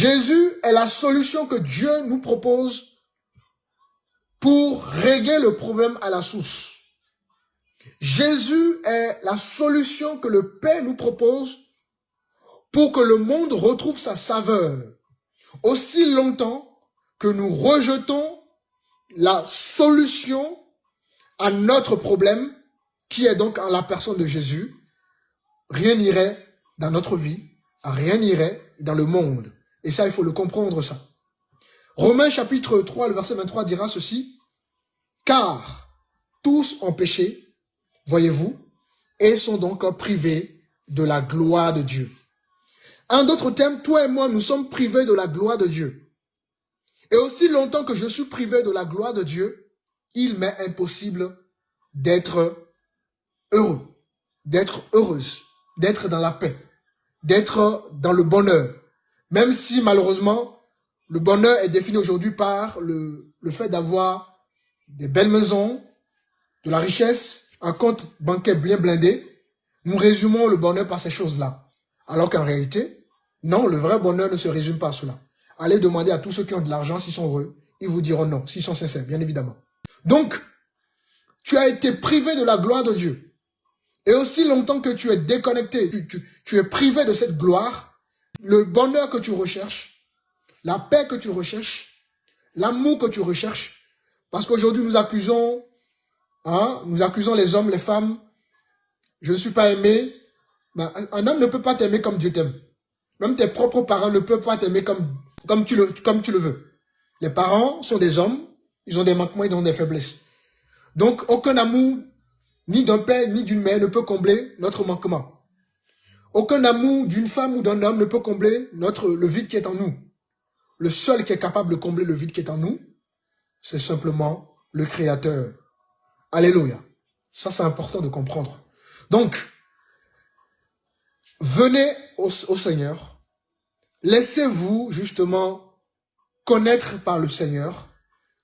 Jésus est la solution que Dieu nous propose pour régler le problème à la source. Jésus est la solution que le Père nous propose pour que le monde retrouve sa saveur. Aussi longtemps que nous rejetons la solution à notre problème, qui est donc en la personne de Jésus, rien n'irait dans notre vie, rien n'irait dans le monde. Et ça, il faut le comprendre, ça. Romains chapitre 3, le verset 23 dira ceci. Car tous ont péché, voyez-vous, et sont donc privés de la gloire de Dieu. En d'autres termes, toi et moi, nous sommes privés de la gloire de Dieu. Et aussi longtemps que je suis privé de la gloire de Dieu, il m'est impossible d'être heureux, d'être heureuse, d'être dans la paix, d'être dans le bonheur. Même si malheureusement, le bonheur est défini aujourd'hui par le fait d'avoir des belles maisons, de la richesse, un compte bancaire bien blindé, nous résumons le bonheur par ces choses-là. Alors qu'en réalité, non, le vrai bonheur ne se résume pas à cela. Allez demander à tous ceux qui ont de l'argent s'ils sont heureux. Ils vous diront non, s'ils sont sincères, bien évidemment. Donc, tu as été privé de la gloire de Dieu. Et aussi longtemps que tu es déconnecté, tu es privé de cette gloire, le bonheur que tu recherches, la paix que tu recherches, l'amour que tu recherches, parce qu'aujourd'hui nous accusons les hommes, les femmes, je ne suis pas aimé. Ben, un homme ne peut pas t'aimer comme Dieu t'aime. Même tes propres parents ne peuvent pas t'aimer comme tu le veux. Les parents sont des hommes, ils ont des manquements, ils ont des faiblesses. Donc aucun amour, ni d'un père, ni d'une mère ne peut combler notre manquement. Aucun amour d'une femme ou d'un homme ne peut combler le vide qui est en nous. Le seul qui est capable de combler le vide qui est en nous, c'est simplement le Créateur. Alléluia. Ça, c'est important de comprendre. Donc, venez au Seigneur. Laissez-vous justement connaître par le Seigneur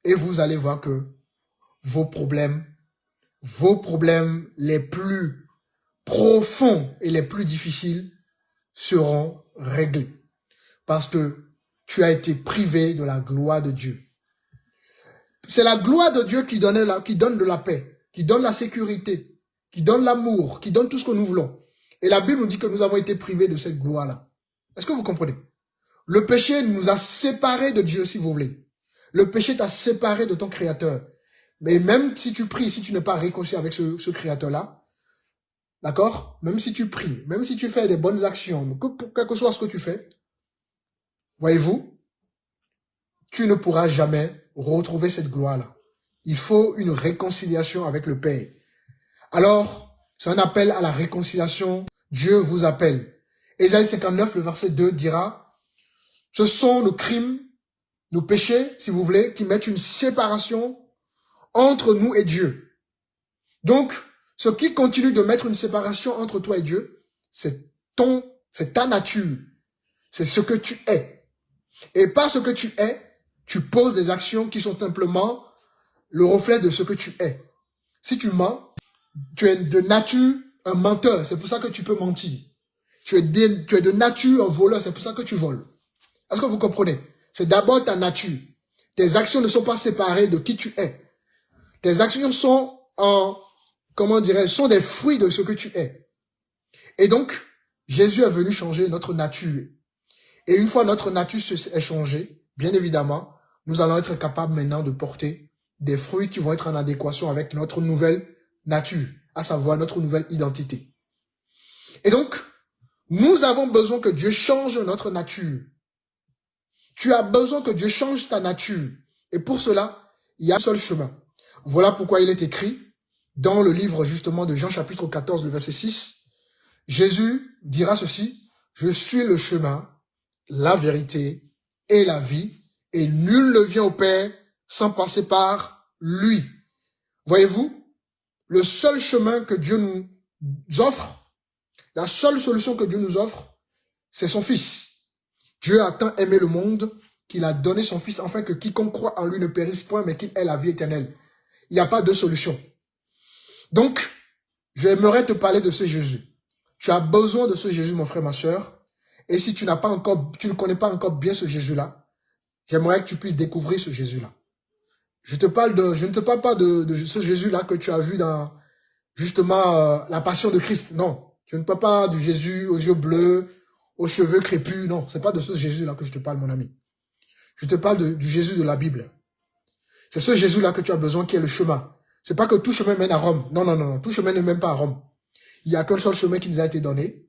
et vous allez voir que vos problèmes les plus profonds et les plus difficiles seront réglés. Parce que tu as été privé de la gloire de Dieu. C'est la gloire de Dieu qui donne de la paix, qui donne la sécurité, qui donne l'amour, qui donne tout ce que nous voulons. Et la Bible nous dit que nous avons été privés de cette gloire-là. Est-ce que vous comprenez? Le péché nous a séparés de Dieu, si vous voulez. Le péché t'a séparé de ton Créateur. Mais même si tu pries, si tu n'es pas réconcilié avec ce Créateur-là, d'accord? Même si tu pries, même si tu fais des bonnes actions, quel que soit ce que tu fais, voyez-vous, tu ne pourras jamais retrouver cette gloire-là. Il faut une réconciliation avec le Père. Alors, c'est un appel à la réconciliation. Dieu vous appelle. Ésaïe 59, le verset 2 dira, ce sont nos crimes, nos péchés, si vous voulez, qui mettent une séparation entre nous et Dieu. Donc, ce qui continue de mettre une séparation entre toi et Dieu, c'est ta nature. C'est ce que tu es. Et par ce que tu es, tu poses des actions qui sont simplement le reflet de ce que tu es. Si tu mens, tu es de nature un menteur, c'est pour ça que tu peux mentir. Tu es de nature un voleur, c'est pour ça que tu voles. Est-ce que vous comprenez? C'est d'abord ta nature. Tes actions ne sont pas séparées de qui tu es. Tes actions sont sont des fruits de ce que tu es. Et donc, Jésus est venu changer notre nature. Et une fois notre nature est changée, bien évidemment, nous allons être capables maintenant de porter des fruits qui vont être en adéquation avec notre nouvelle nature, à savoir notre nouvelle identité. Et donc, nous avons besoin que Dieu change notre nature. Tu as besoin que Dieu change ta nature. Et pour cela, il y a un seul chemin. Voilà pourquoi il est écrit dans le livre justement de Jean chapitre 14, le verset 6. Jésus dira ceci, « Je suis le chemin, la vérité et la vie, et nul ne vient au Père sans passer par lui. » Voyez-vous, le seul chemin que Dieu nous offre, la seule solution que Dieu nous offre, c'est son Fils. Dieu a tant aimé le monde qu'il a donné son Fils afin que quiconque croit en lui ne périsse point, mais qu'il ait la vie éternelle. Il n'y a pas de solution. Donc, j'aimerais te parler de ce Jésus. Tu as besoin de ce Jésus, mon frère, ma soeur. Et si tu ne connais pas encore bien ce Jésus-là, j'aimerais que tu puisses découvrir ce Jésus-là. Je ne te parle pas de ce Jésus-là que tu as vu dans, justement, la passion de Christ. Non. Je ne parle pas du Jésus aux yeux bleus, aux cheveux crépus. Non, c'est pas de ce Jésus-là que je te parle, mon ami. Je te parle du Jésus de la Bible. C'est ce Jésus-là que tu as besoin qui est le chemin. C'est pas que tout chemin mène à Rome. Non, non, non, non. Tout chemin ne mène pas à Rome. Il y a qu'un seul chemin qui nous a été donné,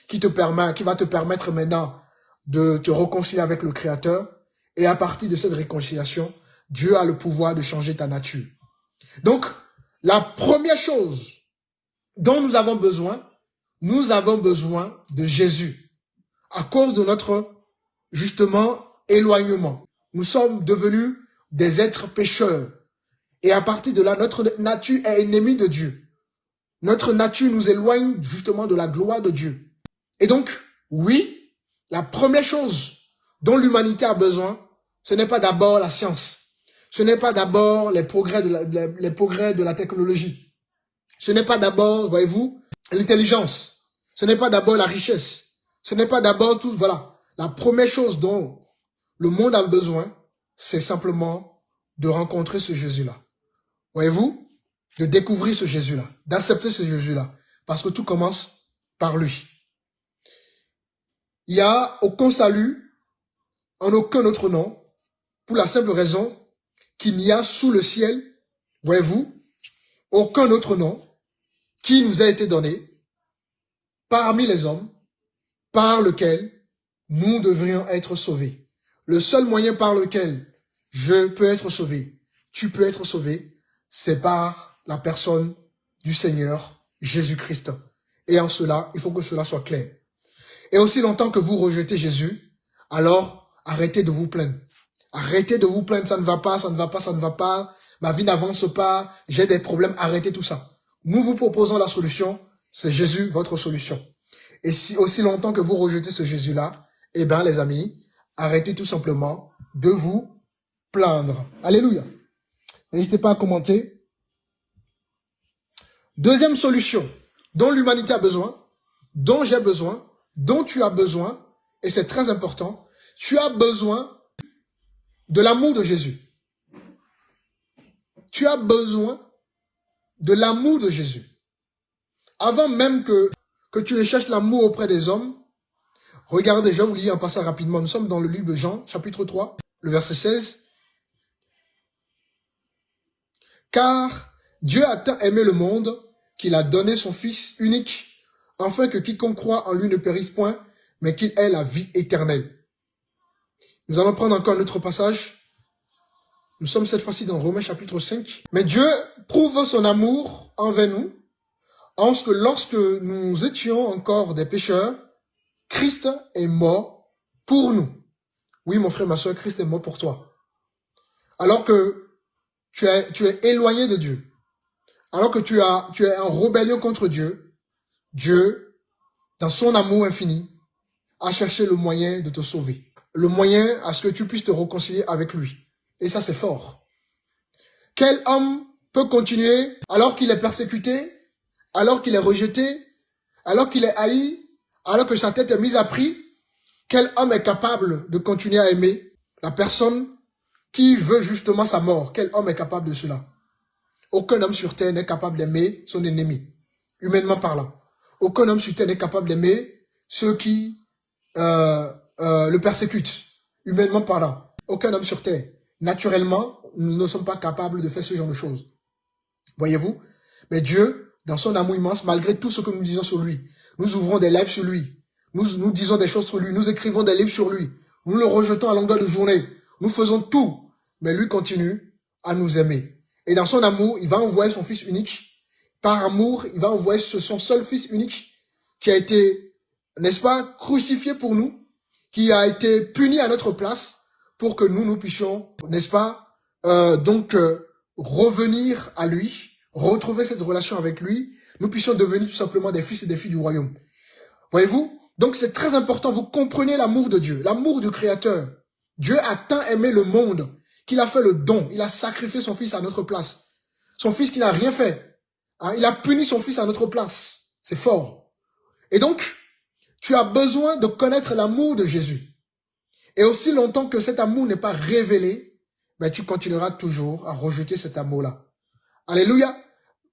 qui va te permettre maintenant de te réconcilier avec le Créateur. Et à partir de cette réconciliation, Dieu a le pouvoir de changer ta nature. Donc, la première chose dont nous avons besoin de Jésus. À cause de notre, justement, éloignement. Nous sommes devenus des êtres pécheurs. Et à partir de là, notre nature est ennemie de Dieu. Notre nature nous éloigne justement de la gloire de Dieu. Et donc, oui, la première chose dont l'humanité a besoin, ce n'est pas d'abord la science. Ce n'est pas d'abord les progrès de la technologie. Ce n'est pas d'abord, voyez-vous, l'intelligence. Ce n'est pas d'abord la richesse. Ce n'est pas d'abord tout, voilà. La première chose dont le monde a besoin, c'est simplement de rencontrer ce Jésus-là. Voyez-vous, de découvrir ce Jésus-là, d'accepter ce Jésus-là, parce que tout commence par lui. Il n'y a aucun salut en aucun autre nom, pour la simple raison qu'il n'y a sous le ciel, voyez-vous, aucun autre nom qui nous a été donné parmi les hommes par lequel nous devrions être sauvés. Le seul moyen par lequel je peux être sauvé, tu peux être sauvé, c'est par la personne du Seigneur Jésus-Christ. Et en cela, il faut que cela soit clair. Et aussi longtemps que vous rejetez Jésus, alors arrêtez de vous plaindre. Arrêtez de vous plaindre, ça ne va pas, ça ne va pas, ça ne va pas, ma vie n'avance pas, j'ai des problèmes, arrêtez tout ça. Nous vous proposons la solution, c'est Jésus, votre solution. Et si aussi longtemps que vous rejetez ce Jésus-là, eh bien les amis, arrêtez tout simplement de vous plaindre. Alléluia. N'hésitez pas à commenter. Deuxième solution dont l'humanité a besoin, dont j'ai besoin, dont tu as besoin, et c'est très important, tu as besoin de l'amour de Jésus. Tu as besoin de l'amour de Jésus. Avant même que tu ne cherches l'amour auprès des hommes, regardez, je vais vous lire en passant rapidement. Nous sommes dans le livre de Jean, chapitre 3, le verset 16. Car Dieu a tant aimé le monde qu'il a donné son Fils unique, afin que quiconque croit en lui ne périsse point, mais qu'il ait la vie éternelle. Nous allons prendre encore un autre passage. Nous sommes cette fois-ci dans Romains chapitre 5. Mais Dieu prouve son amour envers nous, en ce que lorsque nous étions encore des pécheurs, Christ est mort pour nous. Oui, mon frère, ma soeur, Christ est mort pour toi. Alors que tu es éloigné de Dieu, alors que tu es en rébellion contre Dieu, Dieu, dans son amour infini, a cherché le moyen de te sauver. Le moyen à ce que tu puisses te réconcilier avec lui. Et ça, c'est fort. Quel homme peut continuer alors qu'il est persécuté, alors qu'il est rejeté, alors qu'il est haï, alors que sa tête est mise à prix? Quel homme est capable de continuer à aimer la personne qui veut justement sa mort? Quel homme est capable de cela? Aucun homme sur terre n'est capable d'aimer son ennemi, humainement parlant. Aucun homme sur terre n'est capable d'aimer ceux qui le persécutent, humainement parlant. Aucun homme sur terre. Naturellement, nous ne sommes pas capables de faire ce genre de choses. Voyez-vous? Mais Dieu, dans son amour immense, malgré tout ce que nous disons sur lui, nous ouvrons des lives sur lui. Nous disons des choses sur lui. Nous écrivons des livres sur lui. Nous le rejetons à longueur de journée. Nous faisons tout. Mais lui continue à nous aimer. Et dans son amour, il va envoyer son Fils unique. Par amour, il va envoyer son seul Fils unique qui a été, n'est-ce pas, crucifié pour nous, qui a été puni à notre place pour que nous puissions, n'est-ce pas, revenir à lui, retrouver cette relation avec lui, nous puissions devenir tout simplement des fils et des filles du royaume. Voyez-vous? Donc c'est très important, vous comprenez l'amour de Dieu, l'amour du Créateur. Dieu a tant aimé le monde qu'il a fait le don, il a sacrifié son Fils à notre place. Son Fils qui n'a rien fait. Hein, il a puni son Fils à notre place. C'est fort. Et donc, Tu as besoin de connaître l'amour de Jésus. Et aussi longtemps que cet amour n'est pas révélé, ben tu continueras toujours à rejeter cet amour-là. Alléluia.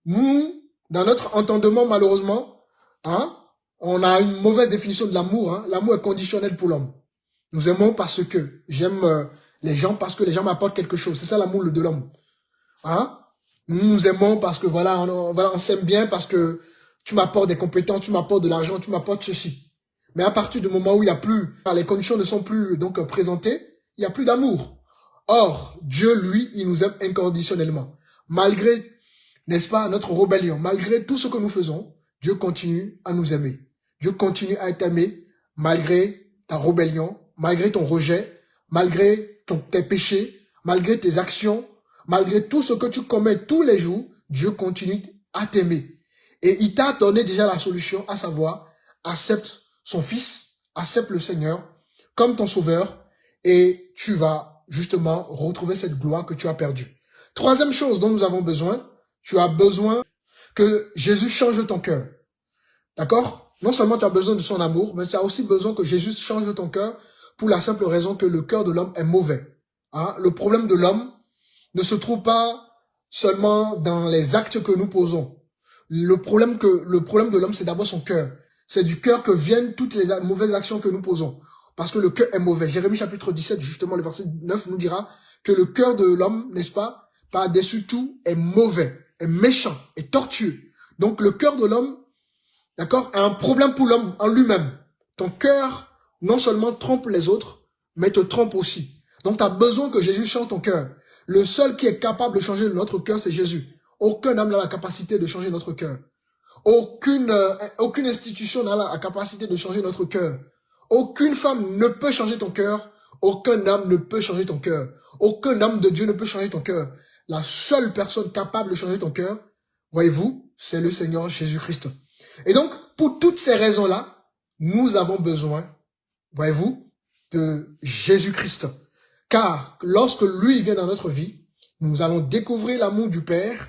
Nous, dans notre entendement, malheureusement, hein, on a une mauvaise définition de l'amour. Hein. L'amour est conditionnel pour l'homme. Nous aimons parce que j'aime les gens parce que les gens m'apportent quelque chose. C'est ça l'amour de l'homme. Hein? Nous nous aimons parce que voilà, on s'aime bien parce que tu m'apportes des compétences, tu m'apportes de l'argent, tu m'apportes ceci. Mais à partir du moment où il n'y a plus, les conditions ne sont plus donc présentées, il n'y a plus d'amour. Or, Dieu, lui, il nous aime inconditionnellement. Malgré, n'est-ce pas, notre rébellion, malgré tout ce que nous faisons, Dieu continue à nous aimer. Dieu continue à t'aimer malgré ta rébellion, malgré ton rejet, malgré tes péchés, malgré tes actions, malgré tout ce que tu commets tous les jours, Dieu continue à t'aimer. Et il t'a donné déjà la solution, à savoir, accepte son Fils, accepte le Seigneur comme ton sauveur et tu vas justement retrouver cette gloire que tu as perdue. Troisième chose dont nous avons besoin, tu as besoin que Jésus change ton cœur. D'accord? Non seulement tu as besoin de son amour, mais tu as aussi besoin que Jésus change ton cœur pour la simple raison que le cœur de l'homme est mauvais. Hein? Le problème de l'homme ne se trouve pas seulement dans les actes que nous posons. Le problème de l'homme, c'est d'abord son cœur. C'est du cœur que viennent toutes les mauvaises actions que nous posons. Parce que le cœur est mauvais. Jérémie chapitre 17, justement, le verset 9 nous dira que le cœur de l'homme, n'est-ce pas, par-dessus tout, est mauvais, est méchant, est tortueux. Donc le cœur de l'homme, d'accord, a un problème pour l'homme en lui-même. Ton cœur, non seulement trompe les autres, mais te trompe aussi. Donc tu as besoin que Jésus change ton cœur. Le seul qui est capable de changer notre cœur, c'est Jésus. Aucun homme n'a la capacité de changer notre cœur. Aucune institution n'a la capacité de changer notre cœur. Aucune femme ne peut changer ton cœur. Aucun homme ne peut changer ton cœur. Aucun homme de Dieu ne peut changer ton cœur. La seule personne capable de changer ton cœur, voyez-vous, c'est le Seigneur Jésus-Christ. Et donc, pour toutes ces raisons-là, nous avons besoin, voyez-vous, de Jésus-Christ. Car lorsque lui vient dans notre vie, nous allons découvrir l'amour du Père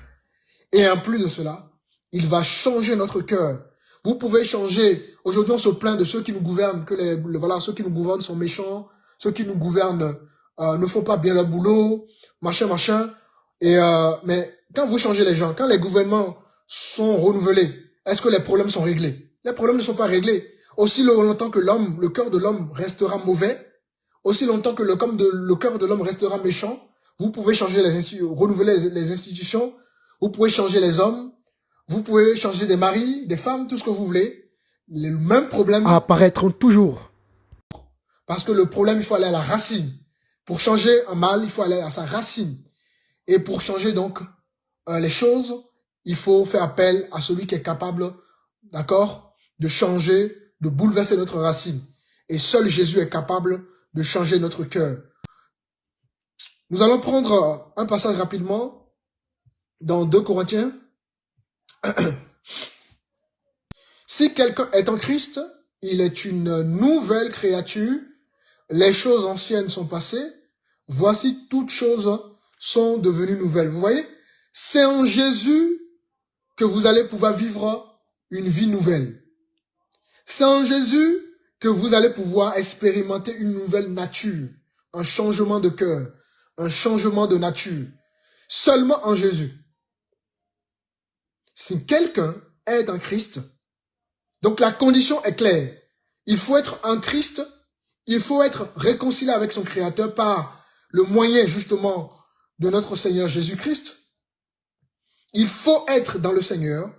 et en plus de cela, il va changer notre cœur. Vous pouvez changer. Aujourd'hui, on se plaint de ceux qui nous gouvernent, que voilà, ceux qui nous gouvernent sont méchants, ceux qui nous gouvernent ne font pas bien leur boulot, machin. Et mais quand vous changez les gens, quand les gouvernements sont renouvelés, est-ce que les problèmes sont réglés? Les problèmes ne sont pas réglés. Aussi longtemps que le cœur de l'homme restera mauvais, aussi longtemps que le cœur de l'homme restera méchant, vous pouvez changer renouveler les institutions, vous pouvez changer les hommes, vous pouvez changer des maris, des femmes, tout ce que vous voulez. Les mêmes problèmes apparaîtront toujours. Parce que le problème, il faut aller à la racine. Pour changer un mal, il faut aller à sa racine. Et pour changer donc les choses, il faut faire appel à celui qui est capable, d'accord, de changer, de bouleverser notre racine. Et seul Jésus est capable de changer notre cœur. Nous allons prendre un passage rapidement dans 2 Corinthiens. Si quelqu'un est en Christ, il est une nouvelle créature. Les choses anciennes sont passées. Voici toutes choses sont devenues nouvelles. Vous voyez, c'est en Jésus que vous allez pouvoir vivre une vie nouvelle. C'est en Jésus que vous allez pouvoir expérimenter une nouvelle nature, un changement de cœur, un changement de nature. Seulement en Jésus. Si quelqu'un est en Christ, donc la condition est claire. Il faut être en Christ, il faut être réconcilié avec son Créateur par le moyen justement de notre Seigneur Jésus-Christ. Il faut être dans le Seigneur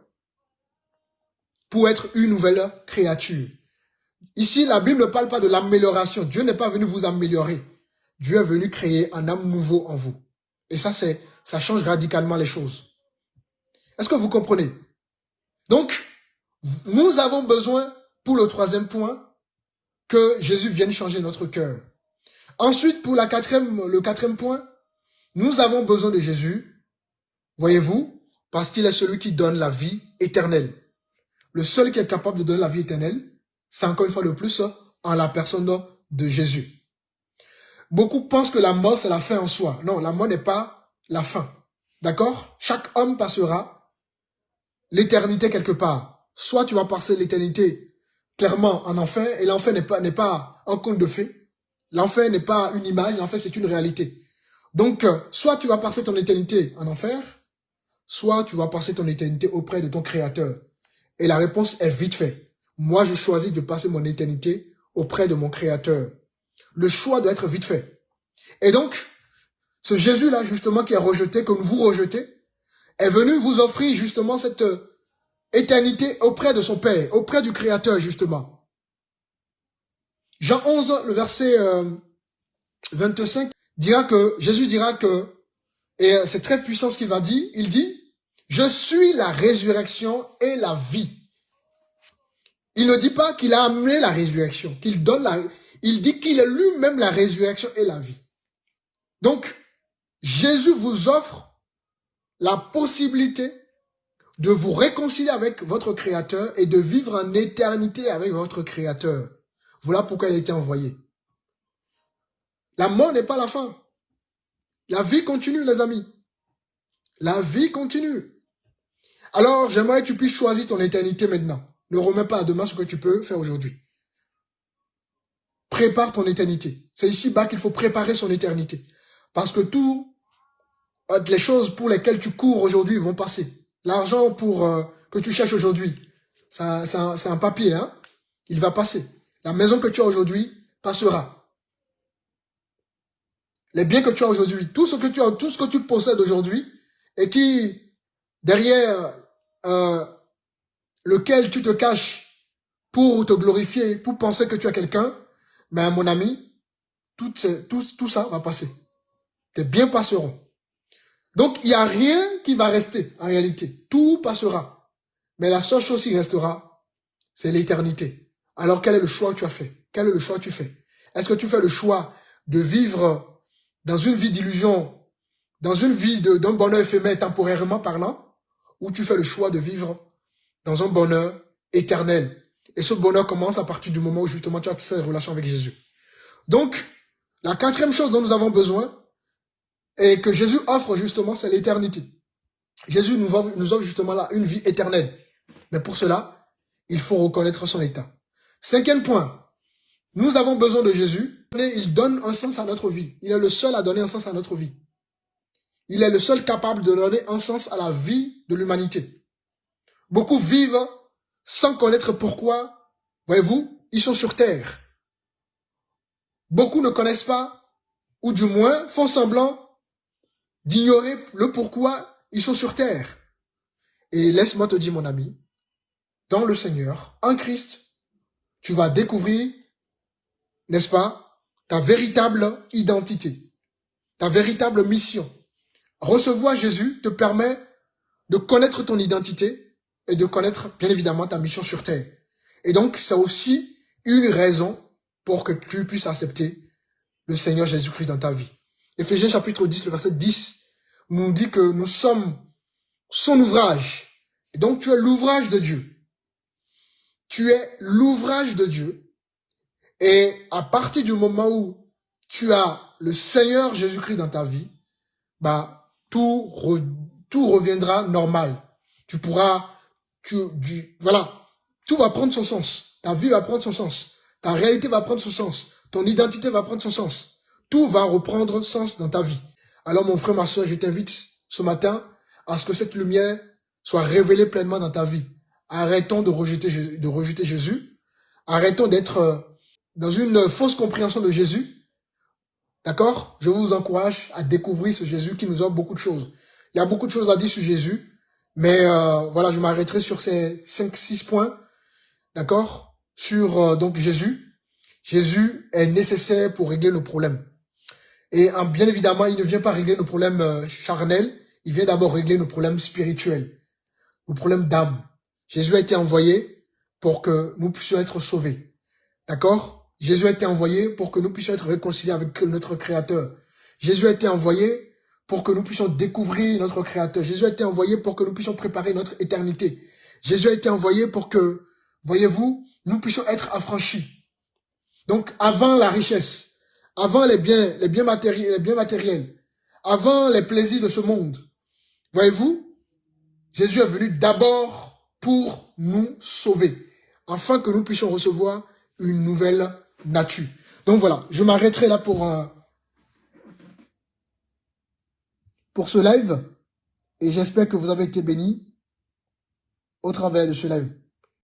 pour être une nouvelle créature. Ici, la Bible ne parle pas de l'amélioration. Dieu n'est pas venu vous améliorer. Dieu est venu créer un âme nouveau en vous. Et ça change radicalement les choses. Est-ce que vous comprenez? Donc, nous avons besoin, pour le 3e point, que Jésus vienne changer notre cœur. Ensuite, pour le 4e point, nous avons besoin de Jésus, voyez-vous, parce qu'il est celui qui donne la vie éternelle. Le seul qui est capable de donner la vie éternelle, c'est encore une fois de plus en la personne de Jésus. Beaucoup pensent que la mort, c'est la fin en soi. Non, la mort n'est pas la fin. D'accord? Chaque homme passera l'éternité quelque part. Soit tu vas passer l'éternité clairement en enfer, et l'enfer n'est pas un conte de fées. L'enfer n'est pas une image, l'enfer c'est une réalité. Donc, soit tu vas passer ton éternité en enfer, soit tu vas passer ton éternité auprès de ton Créateur. Et la réponse est vite faite. Moi, je choisis de passer mon éternité auprès de mon Créateur. Le choix doit être vite fait. Et donc, ce Jésus-là, justement, qui est rejeté, que vous rejetez, est venu vous offrir justement cette éternité auprès de son Père, auprès du Créateur, justement. Jean 11, le verset 25, Jésus dira que, et c'est très puissant ce qu'il va dire, il dit, je suis la résurrection et la vie. Il ne dit pas qu'il a amené la résurrection, il dit qu'il est lui-même la résurrection et la vie. Donc, Jésus vous offre la possibilité de vous réconcilier avec votre Créateur et de vivre en éternité avec votre Créateur. Voilà pourquoi il a été envoyé. La mort n'est pas la fin. La vie continue, les amis. La vie continue. Alors, j'aimerais que tu puisses choisir ton éternité maintenant. Ne remets pas à demain ce que tu peux faire aujourd'hui. Prépare ton éternité. C'est ici-bas qu'il faut préparer son éternité. Parce que toutes les choses pour lesquelles tu cours aujourd'hui vont passer. L'argent que tu cherches aujourd'hui, c'est un papier, hein? Il va passer. La maison que tu as aujourd'hui passera. Les biens que tu as aujourd'hui, tout ce que tu possèdes aujourd'hui, et qui, derrière lequel tu te caches pour te glorifier, pour penser que tu as quelqu'un, mais mon ami, tout ça va passer. Tes biens passeront. Donc, il n'y a rien qui va rester, en réalité. Tout passera. Mais la seule chose qui restera, c'est l'éternité. Alors, quel est le choix que tu as fait? Quel est le choix que tu fais? Est-ce que tu fais le choix de vivre dans une vie d'illusion, dans une vie d'un bonheur éphémère, temporairement parlant, ou tu fais le choix de vivre dans un bonheur éternel? Et ce bonheur commence à partir du moment où justement tu as cette relation avec Jésus. Donc, la quatrième chose dont nous avons besoin, et que Jésus offre justement, c'est l'éternité. Jésus nous offre justement là une vie éternelle. Mais pour cela, il faut reconnaître son état. Cinquième point, nous avons besoin de Jésus. Il donne un sens à notre vie. Il est le seul à donner un sens à notre vie. Il est le seul capable de donner un sens à la vie de l'humanité. Beaucoup vivent sans connaître pourquoi, voyez-vous, ils sont sur terre. Beaucoup ne connaissent pas, ou du moins font semblant d'ignorer le pourquoi ils sont sur terre. Et laisse-moi te dire, mon ami, dans le Seigneur, en Christ, tu vas découvrir, n'est-ce pas, ta véritable identité, ta véritable mission. Recevoir Jésus te permet de connaître ton identité et de connaître, bien évidemment, ta mission sur terre. Et donc, c'est aussi une raison pour que tu puisses accepter le Seigneur Jésus-Christ dans ta vie. Éphésiens chapitre 10, le verset 10, nous dit que nous sommes son ouvrage. Et donc, tu es l'ouvrage de Dieu. Tu es l'ouvrage de Dieu. Et à partir du moment où tu as le Seigneur Jésus-Christ dans ta vie, bah, tout reviendra normal. Tu pourras, voilà, tout va prendre son sens. Ta vie va prendre son sens. Ta réalité va prendre son sens. Ton identité va prendre son sens. Tout va reprendre sens dans ta vie. Alors mon frère, ma soeur, je t'invite ce matin à ce que cette lumière soit révélée pleinement dans ta vie. Arrêtons de rejeter Jésus. Arrêtons d'être dans une fausse compréhension de Jésus. D'accord? Je vous encourage à découvrir ce Jésus qui nous offre beaucoup de choses. Il y a beaucoup de choses à dire sur Jésus, mais voilà, je m'arrêterai sur ces 5-6 points. D'accord? Sur donc Jésus. Jésus est nécessaire pour régler nos problèmes. Et bien évidemment, il ne vient pas régler nos problèmes charnels, il vient d'abord régler nos problèmes spirituels, nos problèmes d'âme. Jésus a été envoyé pour que nous puissions être sauvés. D'accord? Jésus a été envoyé pour que nous puissions être réconciliés avec notre Créateur. Jésus a été envoyé pour que nous puissions découvrir notre Créateur. Jésus a été envoyé pour que nous puissions préparer notre éternité. Jésus a été envoyé pour que, voyez-vous, nous puissions être affranchis. Donc, avant la richesse, avant les biens matériels, avant les plaisirs de ce monde, voyez-vous, Jésus est venu d'abord pour nous sauver. afin que nous puissions recevoir une nouvelle nature. Donc voilà, je m'arrêterai là pour ce live et j'espère que vous avez été bénis au travers de ce live.